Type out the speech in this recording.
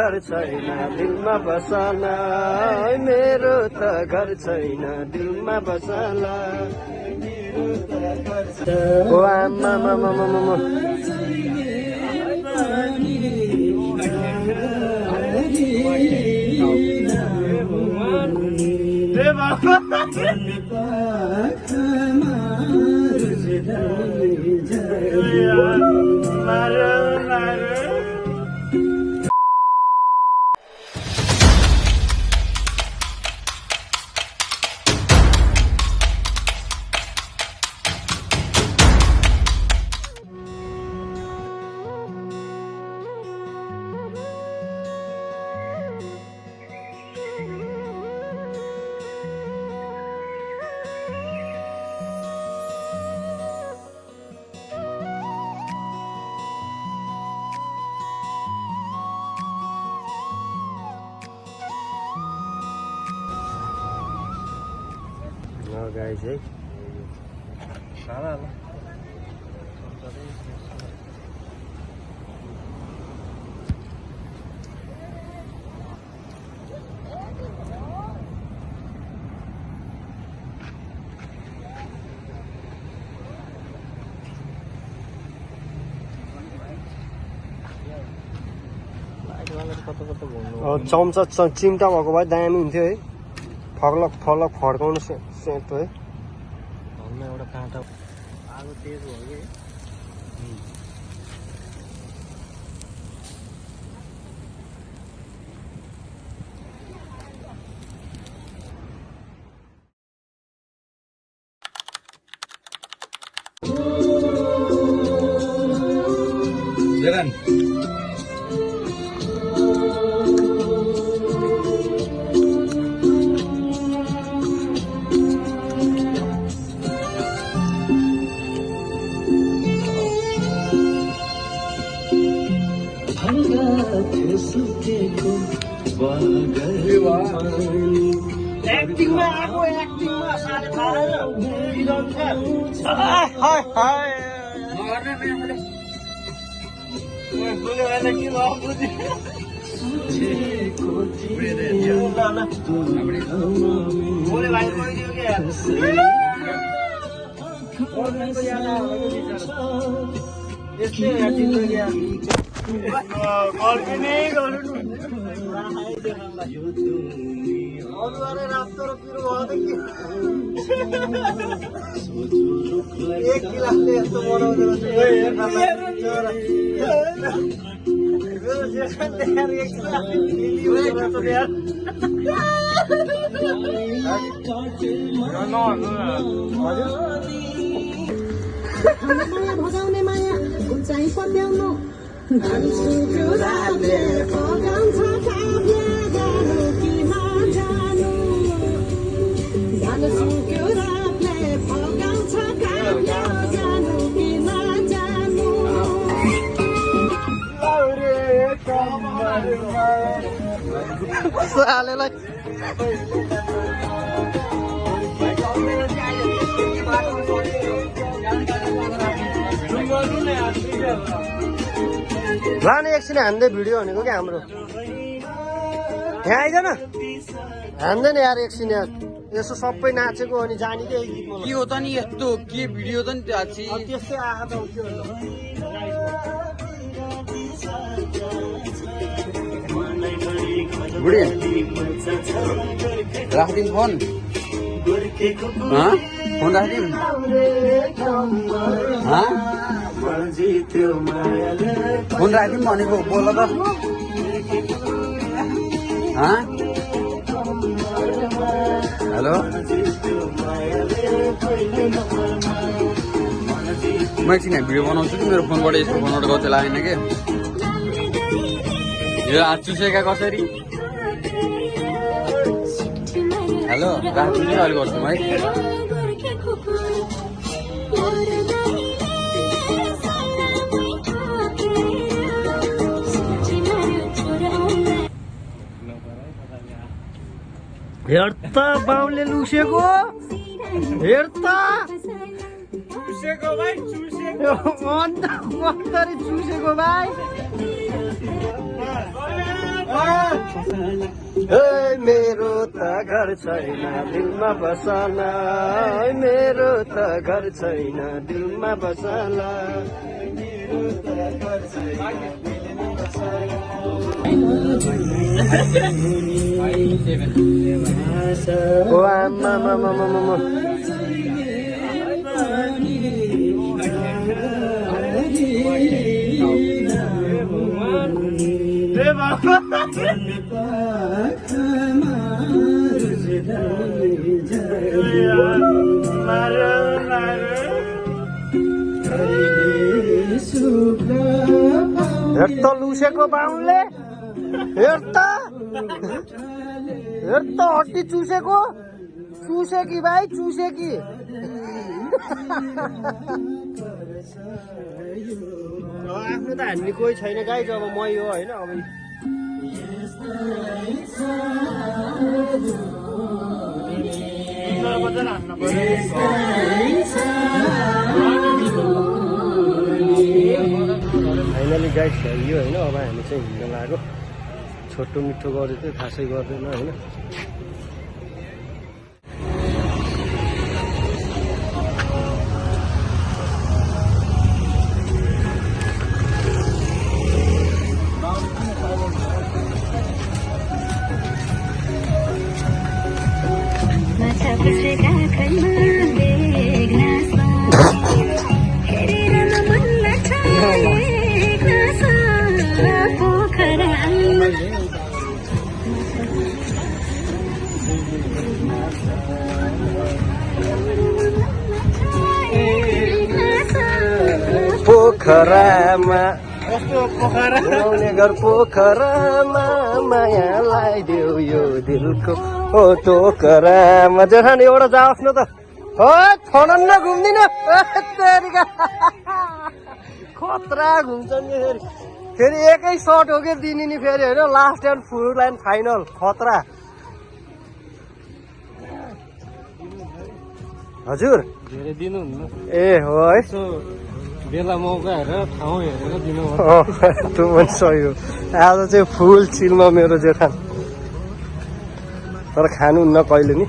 घर छैन दिलमा बसाला मेरो त घर छैन दिलमा बसाला ओ आमा मामा मामा guys, eh? Salah lah. चम्चा चिम्टा भएको भए दामी हुन्थ्यो है फलक फलक फड्काउनु सेट है घरमा एउटा काँटा आगो तेज भयो कि जगन एक्टिङमा आएको एक्टिङमा साले थाहा हाय हाय हाय भगाउने माया उचाइ पत्याउनु रातले फगाउँछ काव्य जानु कि नजानु जानु सुक्यो रातले फगाउँछ काव्य जानु कि नजानु सालेलाई लाने एकछिन हान्दै भिडियो भनेको क्या हाम्रो यहाँ आइज न हान्दैन यार एकछिन यार यसो सबै नाचेको अनि जाने के हो त नि यस्तो के भिडियो त नि त्यस्तै आएको त बुढी राखिदिउँ फोन फोन राखिदिउँ फोन राखिदिउँ भनेको बोल त हेलो म एकछिन भिडियो बनाउँछु कि मेरो फोनबाट यस्तो फोनबाट गर्थ्यो लागेन कि यो हात चुसेका कसरी हेलो राखिदिनु अहिले गर्छौँ है हेर्ता बाउले लुसेको हेर्ता चुसेको भाइ चुसेको अन्तरी चुसेको भाइ मेरो त घर छैन दिलमा बसला मेरो त घर छैन दिलमा बसला ओ आमा मामा मामा हेर त लुसेको बाहुनले हेर त हड्डी चुसेको चुसे कि भाइ चुसे कि आफ्नो त हान्ने कोही छैन गाई जब मै हो होइन अब फाइनली गाइस यो होइन अब हामी चाहिँ हिँड्न लाग्यो छोटो मिठो गरेको थियो खासै गर्दैन होइन पोखरामा आउने घर पोखरामा मायालाई देऊ यो दिलको ओ टोकरामा जेठान एउटा जाओस् न त हो फनन्न घुम्दिन खतरा घुम्छ नि फेरि एकै सर्ट हो कि दिने नि फेरि होइन last and full and final खतरा हजुर धेरै दिनुहुन्न ए हो है बेला मौका हेरेर ठाउँ हेरेर दिनु त्यो पनि सही हो आज चाहिँ फुल चिलमा मेरो जेठान तर खानुहुन्न कहिले नि